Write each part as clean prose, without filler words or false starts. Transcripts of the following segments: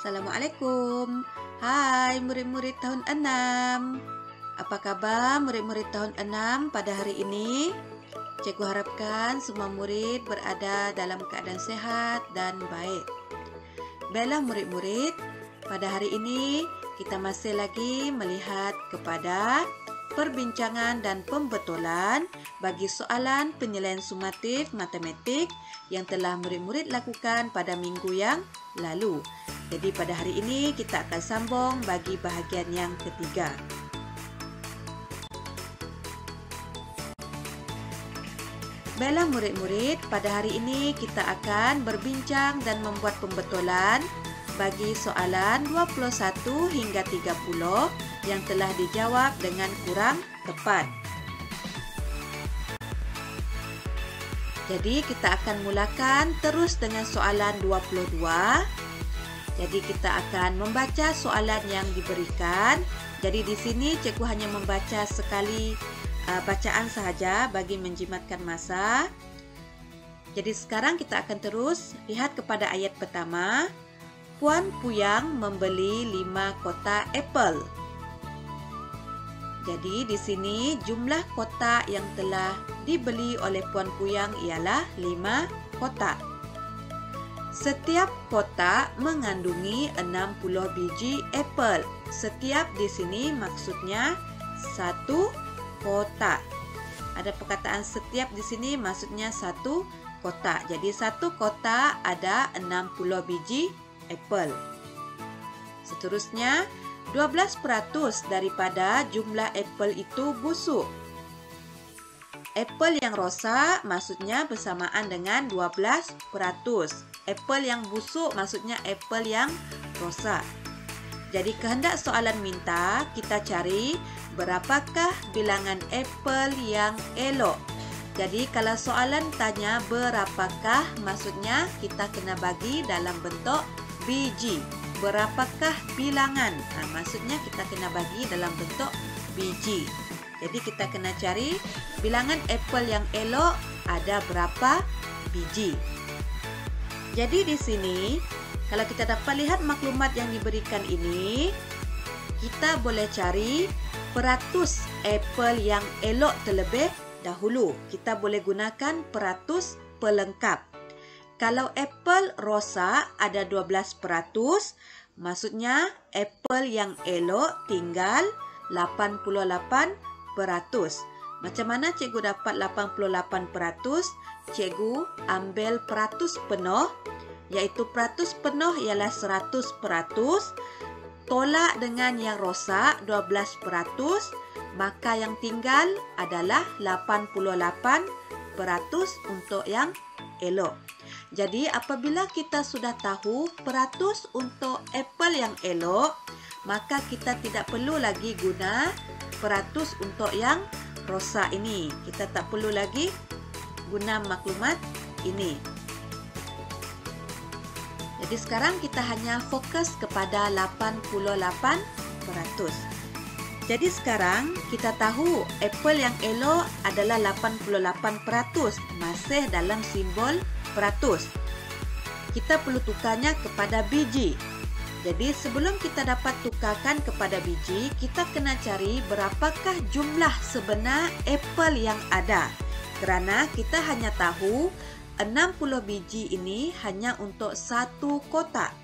Assalamualaikum. Hai murid-murid tahun 6. Apa kabar murid-murid tahun 6 pada hari ini? Cikgu harapkan semua murid berada dalam keadaan sehat dan baik. Baiklah murid-murid, pada hari ini kita masih lagi melihat kepada perbincangan dan pembetulan bagi soalan penilaian sumatif matematik yang telah murid-murid lakukan pada minggu yang lalu. Jadi pada hari ini kita akan sambung bagi bahagian yang ketiga. Baiklah murid-murid, pada hari ini kita akan berbincang dan membuat pembetulan bagi soalan 21 hingga 30 yang telah dijawab dengan kurang tepat. Jadi kita akan mulakan terus dengan soalan 22. Jadi kita akan membaca soalan yang diberikan. Jadi di sini cikgu hanya membaca sekali bacaan sahaja bagi menjimatkan masa. Jadi sekarang kita akan terus lihat kepada ayat pertama. Puan Puyang membeli 5 kotak apple. Jadi di sini jumlah kotak yang telah dibeli oleh Puan Puyang ialah 5 kotak. Setiap kotak mengandungi 60 biji apple. Setiap di sini maksudnya satu kotak. Ada perkataan setiap di sini maksudnya satu kotak. Jadi satu kotak ada 60 biji apple. Seterusnya, 12% daripada jumlah apple itu busuk. Apple yang rosak maksudnya bersamaan dengan 12%. Apple yang busuk maksudnya apple yang rosak. Jadi kehendak soalan minta kita cari berapakah bilangan apple yang elok. Jadi kalau soalan tanya berapakah, maksudnya kita kena bagi dalam bentuk biji. Berapakah bilangan? Maksudnya kita kena bagi dalam bentuk biji. Jadi kita kena cari bilangan apple yang elok ada berapa biji. Jadi di sini kalau kita dapat lihat maklumat yang diberikan ini, kita boleh cari peratus apple yang elok terlebih dahulu. Kita boleh gunakan peratus pelengkap. Kalau apple rosak ada 12%, maksudnya apple yang elok tinggal 88%. Macam mana cikgu dapat 88%? Cikgu ambil peratus penuh, iaitu peratus penuh ialah 100%, tolak dengan yang rosak 12%, maka yang tinggal adalah 88% untuk yang elok. Jadi apabila kita sudah tahu peratus untuk apple yang elok, maka kita tidak perlu lagi guna peratus untuk yang rosak ini. Kita tak perlu lagi guna maklumat ini. Jadi sekarang kita hanya fokus kepada 88%. Jadi sekarang kita tahu apple yang elok adalah 88%, masih dalam simbol peratus. Kita perlu tukarnya kepada biji. Jadi sebelum kita dapat tukarkan kepada biji, kita kena cari berapakah jumlah sebenar apple yang ada. Kerana kita hanya tahu 60 biji ini hanya untuk satu kotak.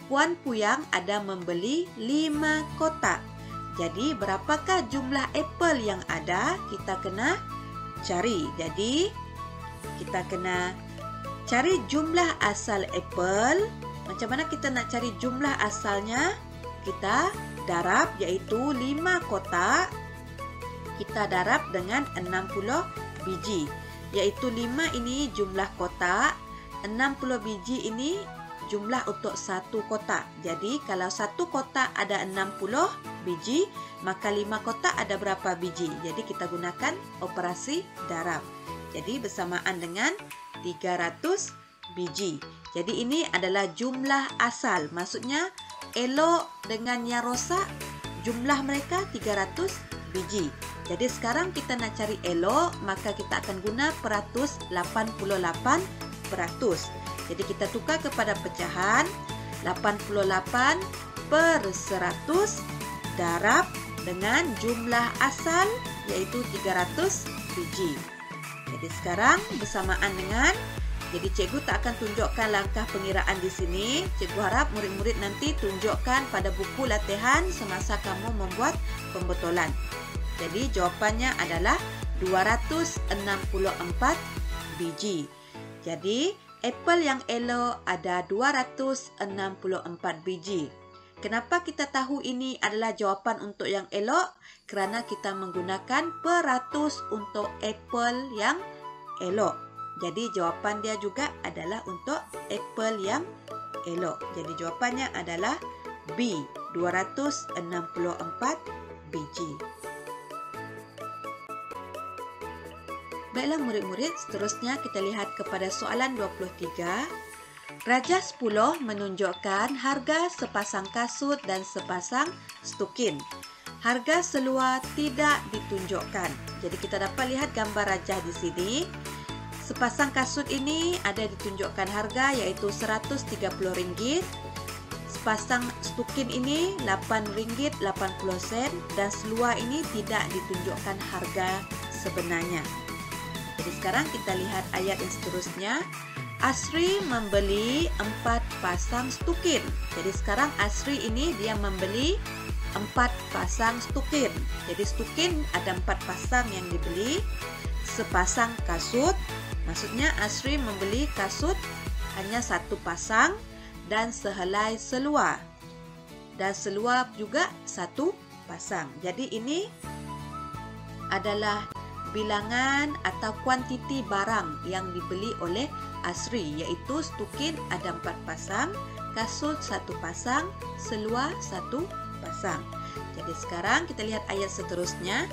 Puan Puyang ada membeli 5 kotak. Jadi berapakah jumlah apple yang ada? Kita kena cari. Jadi kita kena cari jumlah asal apple. Macam mana kita nak cari jumlah asalnya? Kita darab, iaitu 5 kotak. Kita darab dengan 60 biji. Iaitu 5 ini jumlah kotak, 60 biji ini jumlah untuk satu kotak. Jadi kalau satu kotak ada 60 biji, maka 5 kotak ada berapa biji? Jadi kita gunakan operasi darab. Jadi bersamaan dengan 300 biji. Jadi ini adalah jumlah asal. Maksudnya elok dengan yang rosak, jumlah mereka 300 biji. Jadi sekarang kita nak cari elok, maka kita akan guna peratus 88%. Jadi kita tukar kepada pecahan. 88 per 100 darab dengan jumlah asal yaitu 300 biji. Jadi sekarang bersamaan dengan, jadi cikgu tak akan tunjukkan langkah pengiraan di sini. Cikgu harap murid-murid nanti tunjukkan pada buku latihan semasa kamu membuat pembetulan. Jadi jawapannya adalah 264 biji. Jadi apel yang elok ada 264 biji. Kenapa kita tahu ini adalah jawapan untuk yang elok? Kerana kita menggunakan peratus untuk apel yang elok. Jadi jawapan dia juga adalah untuk apel yang elok. Jadi jawapannya adalah B, 264 biji. Baiklah murid-murid, seterusnya kita lihat kepada soalan 23. Raja 10 menunjukkan harga sepasang kasut dan sepasang stukin. Harga seluar tidak ditunjukkan. Jadi kita dapat lihat gambar rajah di sini. Sepasang kasut ini ada ditunjukkan harga iaitu Rp130. Sepasang stukin ini RM8.80 dan seluar ini tidak ditunjukkan harga sebenarnya. Jadi sekarang kita lihat ayat yang seterusnya. Asri membeli 4 pasang stukin. Jadi sekarang Asri ini dia membeli 4 pasang stukin. Jadi stukin ada 4 pasang yang dibeli. Sepasang kasut. Maksudnya Asri membeli kasut hanya 1 pasang dan sehelai seluar. Dan seluar juga 1 pasang. Jadi ini adalah bilangan atau kuantiti barang yang dibeli oleh Asri, iaitu stukin ada 4 pasang, kasut 1 pasang, seluar 1 pasang. Jadi sekarang kita lihat ayat seterusnya.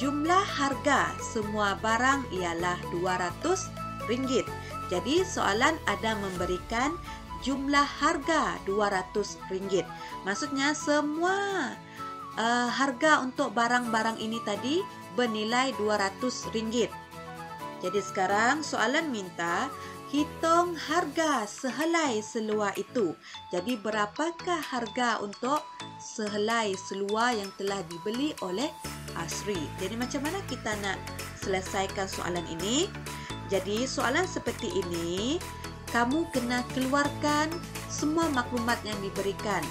Jumlah harga semua barang ialah RM200. Jadi soalan ada memberikan jumlah harga RM200. Maksudnya semua harga untuk barang-barang ini tadi bernilai RM200. Jadi sekarang soalan minta hitung harga sehelai seluar itu. Jadi berapakah harga untuk sehelai seluar yang telah dibeli oleh Asri? Jadi macam mana kita nak selesaikan soalan ini? Jadi soalan seperti ini, kamu kena keluarkan semua maklumat yang diberikan.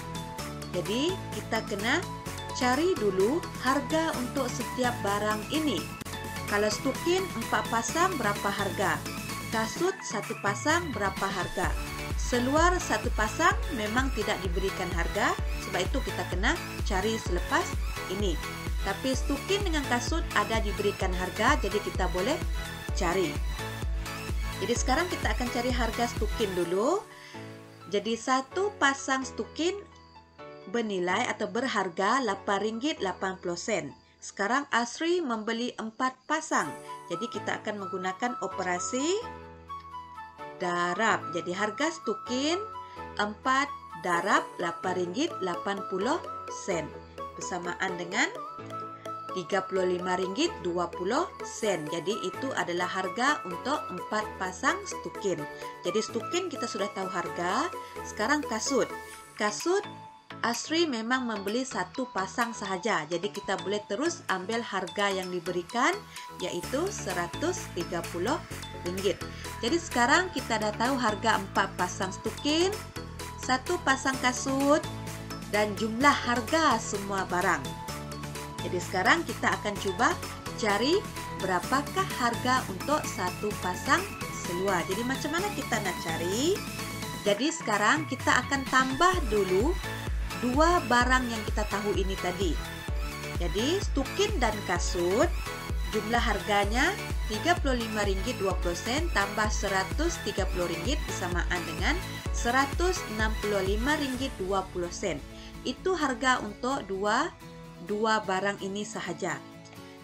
Jadi kita kena cari dulu harga untuk setiap barang ini. Kalau stukin 4 pasang berapa harga? Kasut 1 pasang berapa harga? Seluar 1 pasang memang tidak diberikan harga, sebab itu kita kena cari selepas ini. Tapi stukin dengan kasut ada diberikan harga, jadi kita boleh cari. Jadi sekarang kita akan cari harga stukin dulu. Jadi 1 pasang stukin bernilai atau berharga RM8.80. Sekarang Asri membeli 4 pasang. Jadi kita akan menggunakan operasi darab. Jadi harga stukin 4 darab RM8.80 bersamaan dengan RM35.20. Jadi itu adalah harga untuk 4 pasang stukin. Jadi stukin kita sudah tahu harga. Sekarang kasut. Kasut Asri memang membeli 1 pasang sahaja. Jadi kita boleh terus ambil harga yang diberikan, iaitu RM130. Jadi sekarang kita dah tahu harga 4 pasang stukin, 1 pasang kasut dan jumlah harga semua barang. Jadi sekarang kita akan cuba cari berapakah harga untuk 1 pasang seluar. Jadi macam mana kita nak cari? Jadi sekarang kita akan tambah dulu 2 barang yang kita tahu ini tadi. Jadi stukin dan kasut jumlah harganya RM35.20 tambah RM130 bersamaan dengan RM165.20. Itu harga untuk dua barang ini sahaja.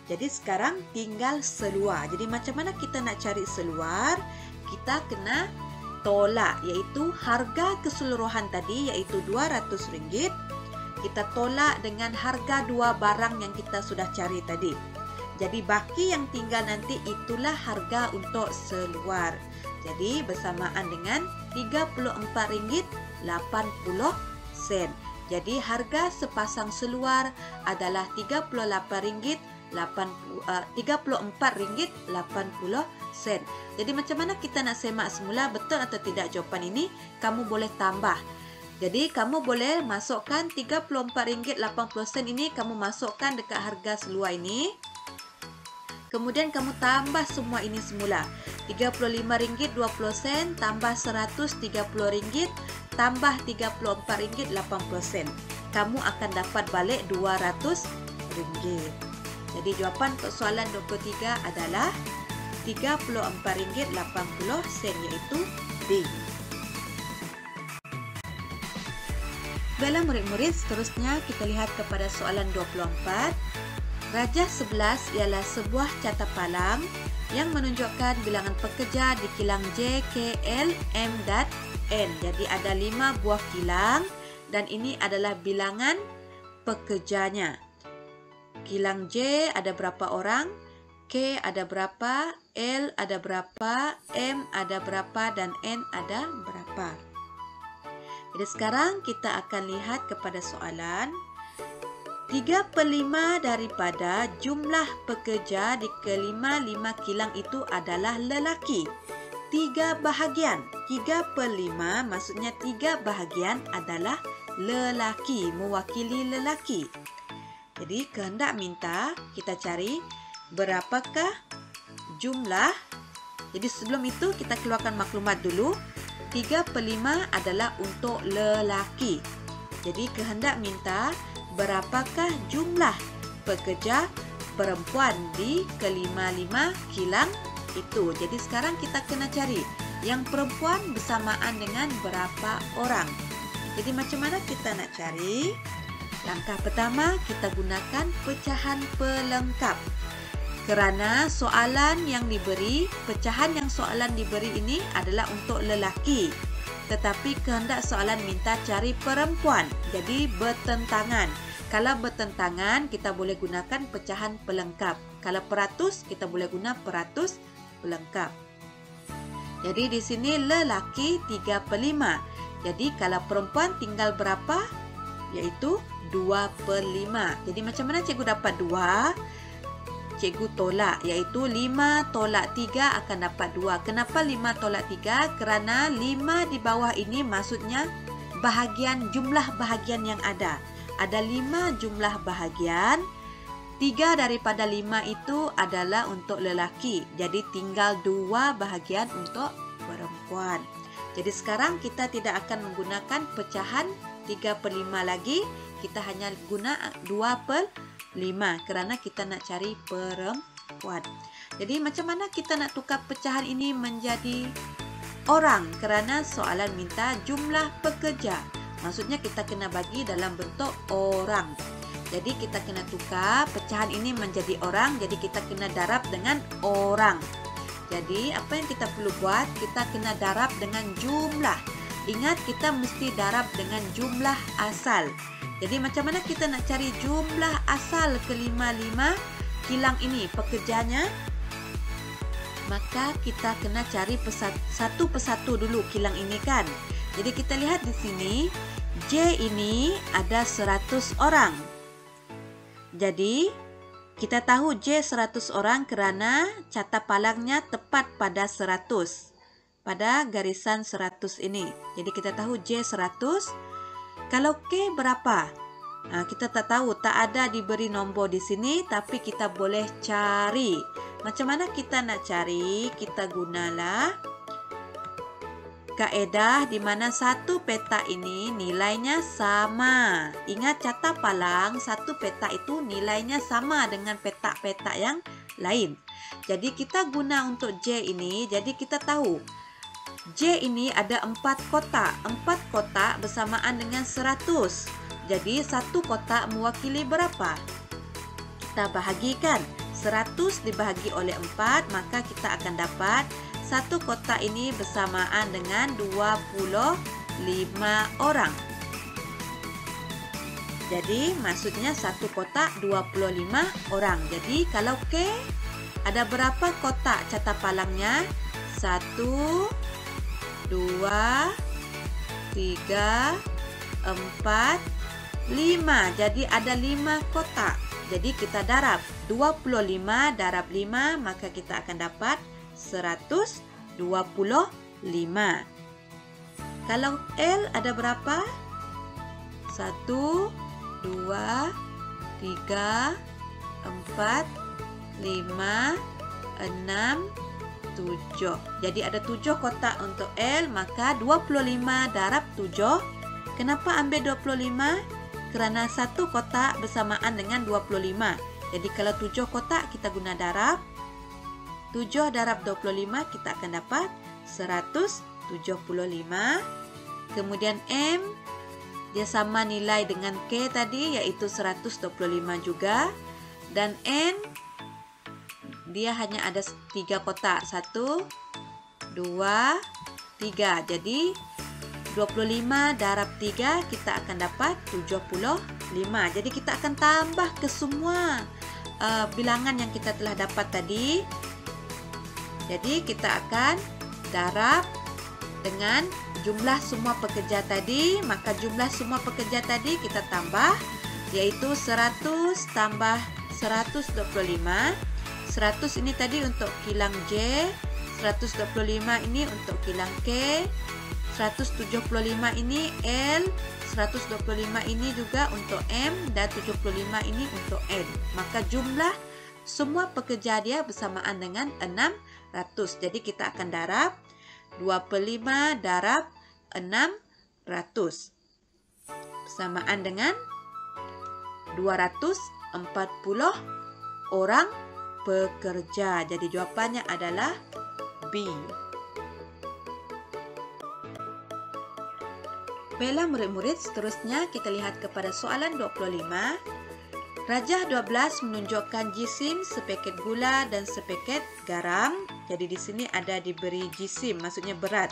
Jadi sekarang tinggal seluar. Jadi macam mana kita nak cari seluar? Kita kena tolak, iaitu harga keseluruhan tadi iaitu RM200. Kita tolak dengan harga 2 barang yang kita sudah cari tadi. Jadi baki yang tinggal nanti itulah harga untuk seluar. Jadi bersamaan dengan RM34.20. sen. Jadi harga sepasang seluar adalah Rp34.80. Jadi macam mana kita nak semak semula betul atau tidak jawapan ini? Kamu boleh tambah. Jadi kamu boleh masukkan Rp34.80 ini, kamu masukkan dekat harga seluar ini. Kemudian kamu tambah semua ini semula. Rp35.20 tambah Rp130 tambah Rp34.80. Kamu akan dapat balik Rp200. Jadi jawapan untuk soalan 23 adalah Rp34.80 iaitu D. Baiklah murid-murid, seterusnya kita lihat kepada soalan 24. Rajah 11 ialah sebuah carta palang yang menunjukkan bilangan pekerja di kilang J, K, L, M dan N. Jadi ada 5 buah kilang dan ini adalah bilangan pekerjanya. Kilang J ada berapa orang, K ada berapa, L ada berapa, M ada berapa dan N ada berapa. Jadi sekarang kita akan lihat kepada soalan. 3/5 daripada jumlah pekerja di kelima-lima kilang itu adalah lelaki. 3 bahagian. 3/5 maksudnya 3 bahagian adalah lelaki, mewakili lelaki. Jadi kehendak minta kita cari berapakah jumlah. Jadi sebelum itu kita keluarkan maklumat dulu. 3/5 adalah untuk lelaki. Jadi kehendak minta berapakah jumlah pekerja perempuan di kelima-lima kilang itu. Jadi sekarang kita kena cari yang perempuan bersamaan dengan berapa orang. Jadi macam mana kita nak cari? Langkah pertama kita gunakan pecahan pelengkap. Kerana soalan yang diberi, pecahan yang soalan diberi ini adalah untuk lelaki. Tetapi kehendak soalan minta cari perempuan. Jadi bertentangan. Kalau bertentangan, kita boleh gunakan pecahan pelengkap. Kalau peratus, kita boleh guna peratus pelengkap. Jadi di sini lelaki 3/5. Jadi kalau perempuan tinggal berapa? Iaitu 2/5. Jadi macam mana cikgu dapat 2? Cikgu tolak, iaitu 5 tolak 3 akan dapat 2. Kenapa 5 tolak 3? Kerana 5 di bawah ini maksudnya bahagian, jumlah bahagian yang ada. Ada 5 jumlah bahagian. 3 daripada 5 itu adalah untuk lelaki. Jadi tinggal 2 bahagian untuk perempuan. Jadi sekarang kita tidak akan menggunakan pecahan 3/5 lagi. Kita hanya guna 2/5 kerana kita nak cari perempuan. Jadi macam mana kita nak tukar pecahan ini menjadi orang? Kerana soalan minta jumlah pekerja. Maksudnya kita kena bagi dalam bentuk orang. Jadi kita kena tukar pecahan ini menjadi orang. Jadi kita kena darab dengan orang. Jadi apa yang kita perlu buat? Kita kena darab dengan jumlah. Ingat kita mesti darab dengan jumlah asal. Jadi macam mana kita nak cari jumlah asal kelima-lima kilang ini pekerjanya? Maka kita kena cari satu persatu dulu kilang ini kan. Jadi kita lihat di sini J ini ada 100 orang. Jadi kita tahu J 100 orang kerana carta palangnya tepat pada 100. Pada garisan 100 ini. Jadi kita tahu J 100. Kalau K berapa? Kita tak tahu, tak ada diberi nombor di sini, tapi kita boleh cari. Macam mana kita nak cari? Kita gunalah kaedah di mana satu petak ini nilainya sama. Ingat carta palang, satu petak itu nilainya sama dengan petak-petak yang lain. Jadi kita guna untuk J ini, jadi kita tahu J ini ada 4 kotak. 4 kotak bersamaan dengan 100. Jadi satu kotak mewakili berapa? Kita bahagikan. 100 dibahagi oleh 4, maka kita akan dapat satu kotak ini bersamaan dengan 25 orang. Jadi maksudnya satu kotak 25 orang. Jadi kalau K ada berapa kotak carta palangnya? 1, 2, 3, 4, 5. Jadi ada 5 kotak. Jadi kita darab 25 darab 5, maka kita akan dapat 125. Kalau L ada berapa? 1, 2, 3, 4, 5, 6, 7. Jadi ada 7 kotak untuk L, maka 25 darab 7. Kenapa ambil 25? Kerana satu kotak bersamaan dengan 25. Jadi kalau 7 kotak kita guna darab. 7 darab 25 kita akan dapat 175. Kemudian M dia sama nilai dengan K tadi, yaitu 125 juga. Dan N dia hanya ada 3 kotak. 1, 2, 3. Jadi 25 darab 3 kita akan dapat 75. Jadi kita akan tambah ke semua bilangan yang kita telah dapat tadi. Jadi kita akan darab dengan jumlah semua pekerja tadi. Maka jumlah semua pekerja tadi kita tambah, yaitu 100 tambah 125. 100 ini tadi untuk kilang J, 125 ini untuk kilang K, 175 ini L, 125 ini juga untuk M, dan 75 ini untuk N. Maka jumlah semua pekerja dia bersamaan dengan 600. Jadi kita akan darab 25 darab 600 bersamaan dengan 240 orang pekerja. Jadi jawapannya adalah B. Baiklah murid-murid, seterusnya kita lihat kepada soalan 25. Rajah 12 menunjukkan jisim, sepaket gula dan sepaket garam. Jadi di sini ada diberi jisim, maksudnya berat.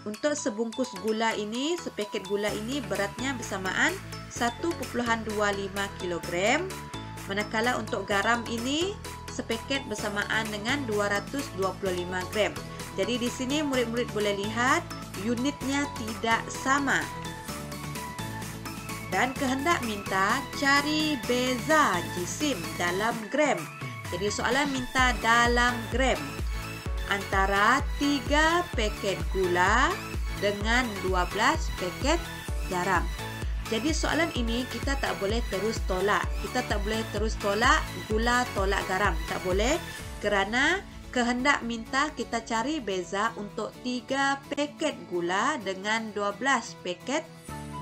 Untuk sebungkus gula ini, sepaket gula ini beratnya bersamaan 1,25 kg. Manakala untuk garam ini, sepaket bersamaan dengan 225 gram. Jadi di sini murid-murid boleh lihat unitnya tidak sama. Dan kehendak minta cari beza jisim dalam gram. Jadi soalan minta dalam gram antara 3 paket gula dengan 12 paket garam. Jadi soalan ini kita tak boleh terus tolak. Kita tak boleh terus tolak gula tolak garam. Tak boleh, kerana kehendak minta kita cari beza untuk 3 paket gula dengan 12 paket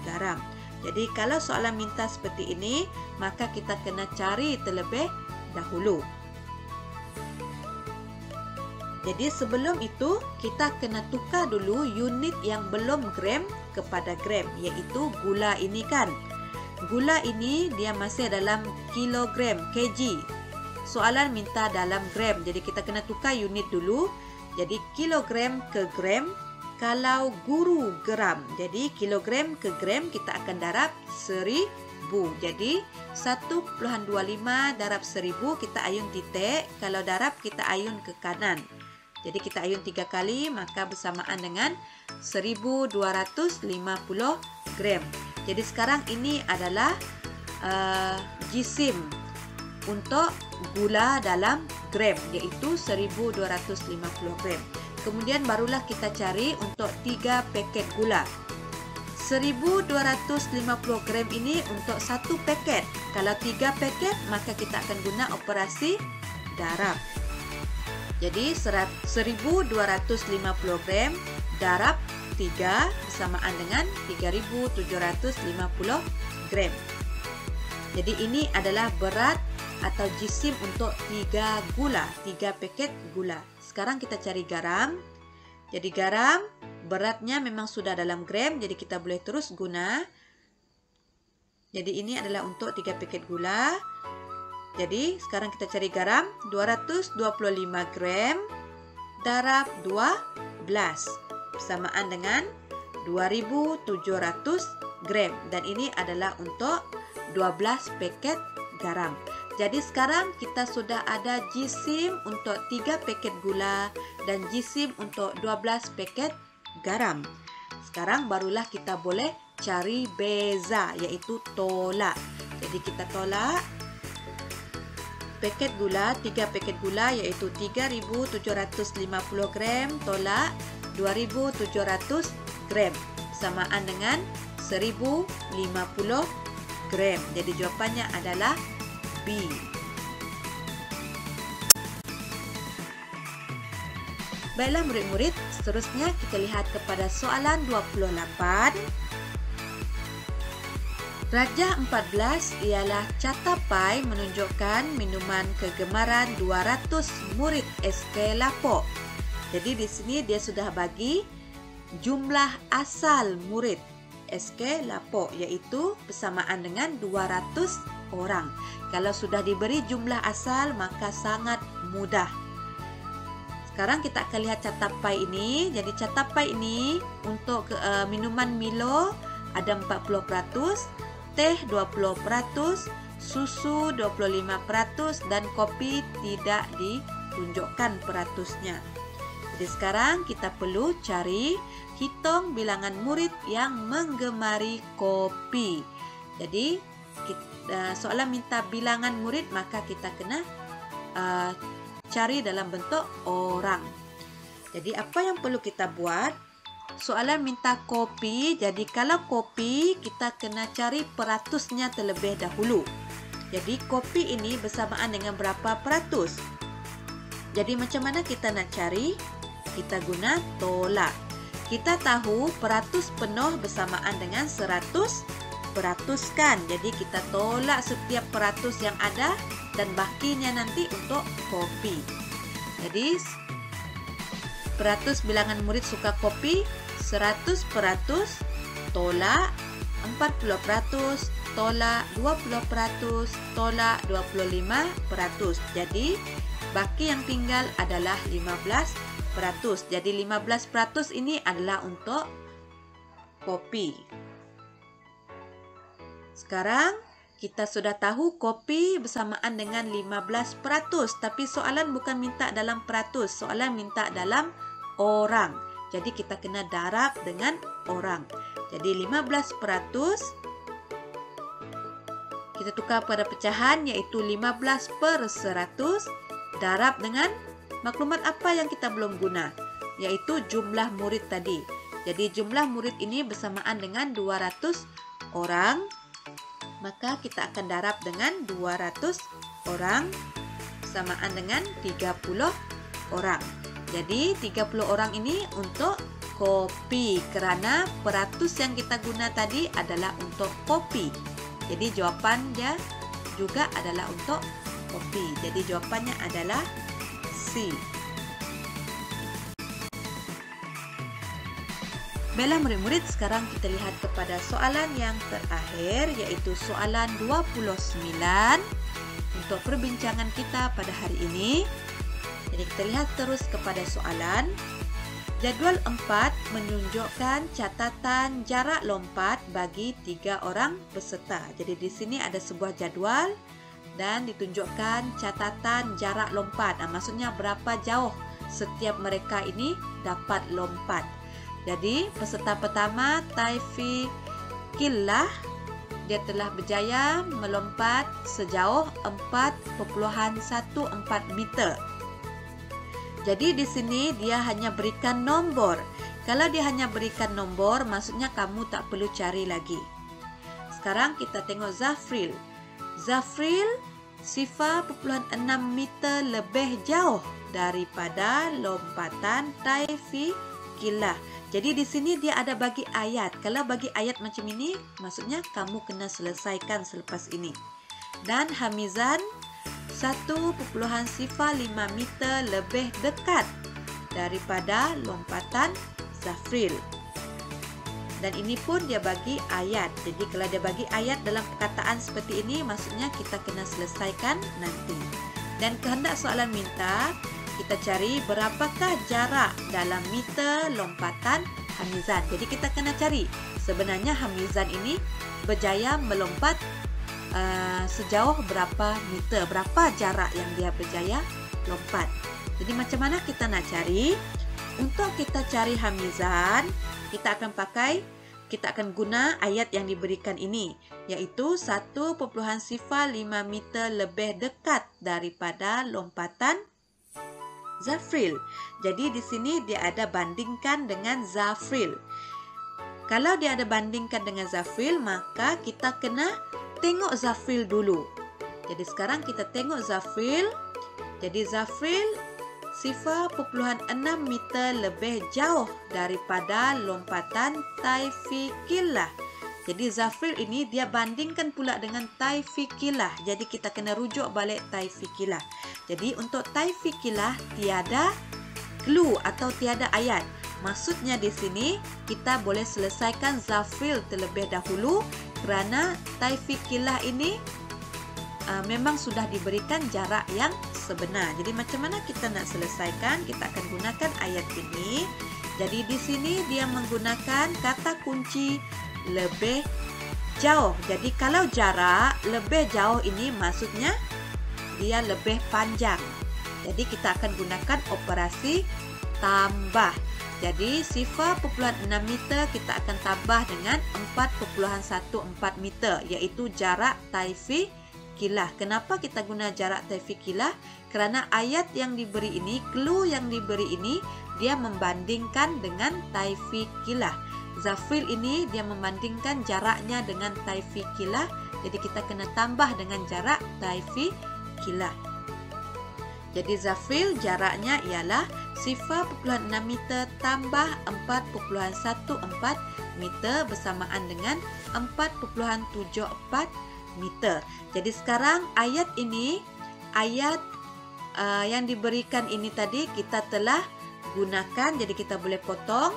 garam. Jadi kalau soalan minta seperti ini, maka kita kena cari terlebih dahulu. Jadi sebelum itu, kita kena tukar dulu unit yang belum gram kepada gram, iaitu gula ini kan. Gula ini dia masih dalam kilogram, kg. Soalan minta dalam gram, jadi kita kena tukar unit dulu. Jadi kilogram ke gram, kalau guru gram. Jadi kilogram ke gram kita akan darab 1000. Jadi 1,25 darab 1000 kita ayun titik. Kalau darab kita ayun ke kanan. Jadi kita ayun 3 kali, maka bersamaan dengan 1250 gram. Jadi sekarang ini adalah jisim untuk gula dalam gram, iaitu 1250 gram. Kemudian barulah kita cari untuk 3 paket gula. 1250 gram ini untuk 1 paket. Kalau 3 paket, maka kita akan guna operasi darab. Jadi 1250 gram darab 3 bersamaan dengan 3750 gram. Jadi ini adalah berat atau jisim untuk 3 gula, 3 paket gula. Sekarang kita cari garam. Jadi garam beratnya memang sudah dalam gram, jadi kita boleh terus guna. Jadi ini adalah untuk 3 paket gula. Jadi sekarang kita cari garam, 225 gram darab 12 bersamaan dengan 2700 gram. Dan ini adalah untuk 12 paket garam. Jadi sekarang kita sudah ada jisim untuk 3 paket gula dan jisim untuk 12 paket garam. Sekarang barulah kita boleh cari beza, yaitu tolak. Jadi kita tolak paket gula, 3 paket gula yaitu 3.750 gram tolak 2.700 gram samaan dengan 1.050 gram. Jadi jawapannya adalah B. Baiklah murid-murid, seterusnya kita lihat kepada soalan 28. Rajah 14 ialah catapai menunjukkan minuman kegemaran 200 murid SK Lapok. Jadi di sini dia sudah bagi jumlah asal murid SK Lapok, yaitu bersamaan dengan 200 orang. Kalau sudah diberi jumlah asal maka sangat mudah. Sekarang kita akan lihat catapai ini. Jadi catapai ini untuk minuman Milo ada 40%, teh 20%, susu 25% dan kopi tidak ditunjukkan peratusnya. Jadi sekarang kita perlu cari hitung bilangan murid yang menggemari kopi. Jadi soalan minta bilangan murid, maka kita kena cari dalam bentuk orang. Jadi apa yang perlu kita buat? Soalan minta kopi, jadi kalau kopi kita kena cari peratusnya terlebih dahulu. Jadi kopi ini bersamaan dengan berapa peratus? Jadi macam mana kita nak cari? Kita guna tolak. Kita tahu peratus penuh bersamaan dengan 100 peratus kan. Jadi kita tolak setiap peratus yang ada dan bakinya nanti untuk kopi. Jadi peratus bilangan murid suka kopi 100%, tolak 40%, tolak 20%, tolak 25%. Jadi baki yang tinggal adalah 15%. Jadi 15% ini adalah untuk kopi. Sekarang kita sudah tahu kopi bersamaan dengan 15%, tapi soalan bukan minta dalam peratus, soalan minta dalam orang. Jadi kita kena darab dengan orang. Jadi 15% kita tukar pada pecahan, yaitu 15/100 darab dengan maklumat apa yang kita belum guna, yaitu jumlah murid tadi. Jadi jumlah murid ini bersamaan dengan 200 orang. Maka kita akan darab dengan 200 orang samaan dengan 30 orang. Jadi 30 orang ini untuk kopi kerana peratus yang kita guna tadi adalah untuk kopi. Jadi jawapan dia juga adalah untuk kopi. Jadi jawapannya adalah C. Baiklah murid-murid, sekarang kita lihat kepada soalan yang terakhir, yaitu soalan 29 untuk perbincangan kita pada hari ini. Jadi kita lihat terus kepada soalan. Jadual 4 menunjukkan catatan jarak lompat bagi 3 orang peserta. Jadi di sini ada sebuah jadual dan ditunjukkan catatan jarak lompat. Maksudnya berapa jauh setiap mereka ini dapat lompat. Jadi peserta pertama Taifi Killah, dia telah berjaya melompat sejauh 4.14 meter. Jadi di sini dia hanya berikan nombor. Kalau dia hanya berikan nombor, maksudnya kamu tak perlu cari lagi. Sekarang kita tengok Zafril. Zafril 0.6 meter lebih jauh daripada lompatan Taifi Killah. Jadi di sini dia ada bagi ayat. Kalau bagi ayat macam ini, maksudnya kamu kena selesaikan selepas ini. Dan Hamizan 1.05 meter lebih dekat daripada lompatan Zafril. Dan ini pun dia bagi ayat. Jadi kalau dia bagi ayat dalam perkataan seperti ini, maksudnya kita kena selesaikan nanti. Dan kehendak soalan minta, kita cari berapakah jarak dalam meter lompatan Hamizan. Jadi kita kena cari sebenarnya Hamizan ini berjaya melompat sejauh berapa meter, berapa jarak yang dia berjaya lompat. Jadi macam mana kita nak cari? Untuk kita cari hamizan, kita akan guna ayat yang diberikan ini, yaitu 1.5 meter lebih dekat daripada lompatan Zafril. Jadi di sini dia ada bandingkan dengan Zafril. Kalau dia ada bandingkan dengan Zafril, maka kita kena tengok Zafril dulu. Jadi sekarang kita tengok Zafril. Jadi Zafril 0.6 meter lebih jauh daripada lompatan Taifiqilah. Jadi Zafril ini dia bandingkan pula dengan Taifiqilah. Jadi kita kena rujuk balik Taifiqilah. Jadi untuk Taifiqilah tiada clue atau tiada ayat. Maksudnya di sini kita boleh selesaikan Zafril terlebih dahulu kerana Taifiqilah ini memang sudah diberikan jarak yang sebenar. Jadi macam mana kita nak selesaikan? Kita akan gunakan ayat ini. Jadi di sini dia menggunakan kata kunci lebih jauh. Jadi kalau jarak lebih jauh ini maksudnya dia lebih panjang. Jadi kita akan gunakan operasi tambah. Jadi 0.6 meter kita akan tambah dengan 4.14 meter, iaitu jarak Taifiqilah. Kenapa kita guna jarak Taifiqilah? Kerana ayat yang diberi ini, clue yang diberi ini, dia membandingkan dengan Taifiqilah. Zafril ini dia membandingkan jaraknya dengan Taifiqilah. Jadi kita kena tambah dengan jarak Taifiqilah. Jadi Zafril jaraknya ialah 0.6 meter tambah 4.14 meter bersamaan dengan 4.74 meter. Jadi sekarang ayat ini, ayat yang diberikan ini tadi kita telah gunakan. Jadi kita boleh potong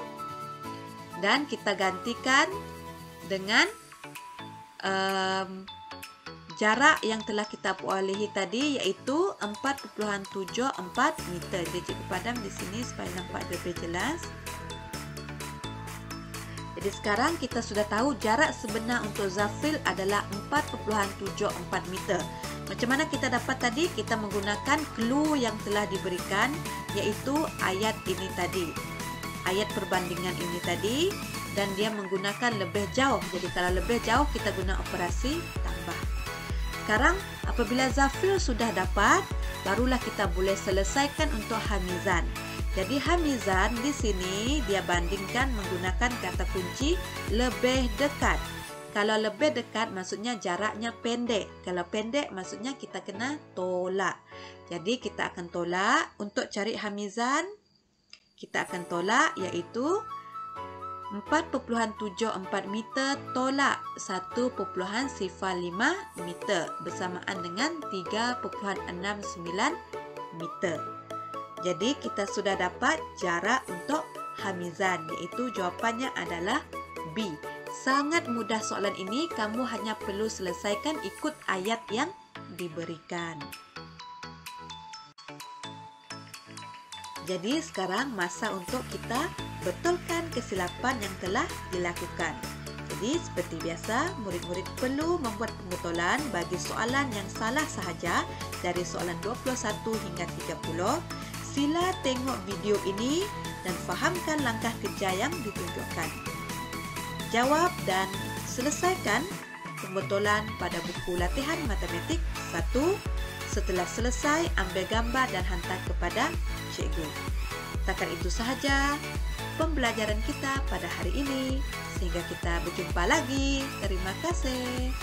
dan kita gantikan dengan jarak yang telah kita perolehi tadi, iaitu 4.74 meter. Jadi cikgu padam di sini supaya nampak lebih jelas. Jadi sekarang kita sudah tahu jarak sebenar untuk Zafril adalah 4.74 meter. Macam mana kita dapat tadi? Kita menggunakan clue yang telah diberikan, iaitu ayat ini tadi. Ayat perbandingan ini tadi, dan dia menggunakan lebih jauh. Jadi kalau lebih jauh kita guna operasi tambah. Sekarang apabila Zafril sudah dapat, barulah kita boleh selesaikan untuk hamizan. Jadi hamizan di sini dia bandingkan menggunakan kata kunci lebih dekat. Kalau lebih dekat maksudnya jaraknya pendek. Kalau pendek maksudnya kita kena tolak. Jadi kita akan tolak untuk cari hamizan. Kita akan tolak iaitu 4.74 meter tolak 1.05 meter bersamaan dengan 3.69 meter. Jadi kita sudah dapat jarak untuk hamizan, iaitu jawapannya adalah B. Sangat mudah soalan ini, kamu hanya perlu selesaikan ikut ayat yang diberikan. Jadi sekarang masa untuk kita betulkan kesilapan yang telah dilakukan. Jadi seperti biasa, murid-murid perlu membuat pembetulan bagi soalan yang salah sahaja dari soalan 21 hingga 30. Sila tengok video ini dan fahamkan langkah kerja yang ditunjukkan. Jawab dan selesaikan pembetulan pada buku latihan matematik 1. Setelah selesai, ambil gambar dan hantar kepada cikgu. Setakat itu sahaja pembelajaran kita pada hari ini. Sehingga kita berjumpa lagi. Terima kasih.